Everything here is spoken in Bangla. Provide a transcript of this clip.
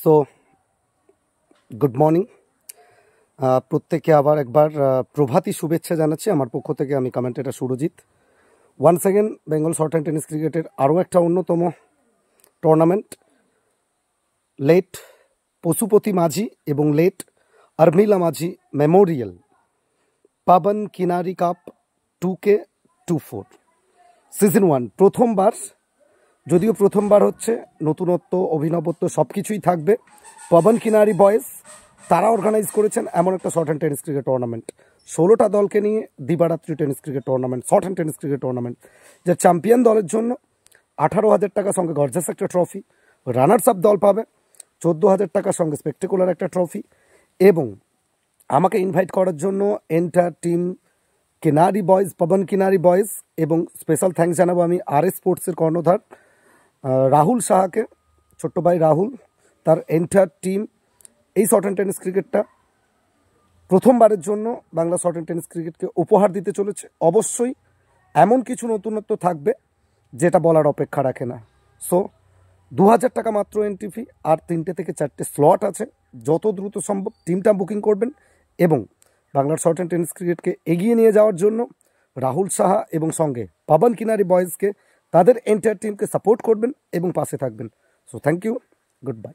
সো গুড মর্নিং প্রত্যেককে আবার একবার প্রভাতী শুভেচ্ছা জানাচ্ছি আমার পক্ষ থেকে। আমি commentator Surajit. Once again Bengal short and tennis ক্রিকেটের আরও একটা অন্যতম টুর্নামেন্ট, লেট পশুপতি মাঝি এবং লেট আর্মিলা মাঝি মেমোরিয়াল পাবন কিনারি কাপ 2K24 সিজন 1 প্রথমবার, যদিও প্রথমবার হচ্ছে, নতুনত্ব অভিনবত্ব সব কিছুই থাকবে। পাবন কিনারি বয়েজ তারা অর্গানাইজ করেছেন এমন একটা short and tennis cricket tournament, 16টা দলকে নিয়ে দিবারাত্রি tennis cricket tournament, short and tennis cricket tournament, যার চ্যাম্পিয়ন দলের জন্য 18,000 টাকার সঙ্গে গর্জাস একটা ট্রফি, রানার্স আপ দল পাবে 14,000 টাকার সঙ্গে স্পেকটেকুলার একটা ট্রফি। এবং আমাকে ইনভাইট করার জন্য এন্টায়ার টিম কিনারি বয়েজ, পাবন কিনারি বয়েজ, এবং স্পেশাল থ্যাঙ্কস জানাবো আমি RS স্পোর্টসের কর্ণধার রাহুল সাহাকে, ছোট্ট ভাই রাহুল, তার এন্টায়ার টিম। এই শর্ট অ্যান্ড টেনিস ক্রিকেটটা প্রথমবারের জন্য বাংলা শর্ট অ্যান্ড টেনিস ক্রিকেটকে উপহার দিতে চলেছে। অবশ্যই এমন কিছু নতুনত্ব থাকবে যেটা বলার অপেক্ষা রাখে না। সো 2,000 টাকা মাত্র এন্ট্রি ফি, আর 3টে থেকে 4টে স্লট আছে। যত দ্রুত সম্ভব টিমটা বুকিং করবেন এবং বাংলার শর্ট অ্যান্ড টেনিস ক্রিকেটকে এগিয়ে নিয়ে যাওয়ার জন্য রাহুল সাহা এবং সঙ্গে পাবন কিনারি বয়েজকে, তাদের এন্টায়ার টিমকে সাপোর্ট করবেন এবং পাশে থাকবেন। So thank you, good by.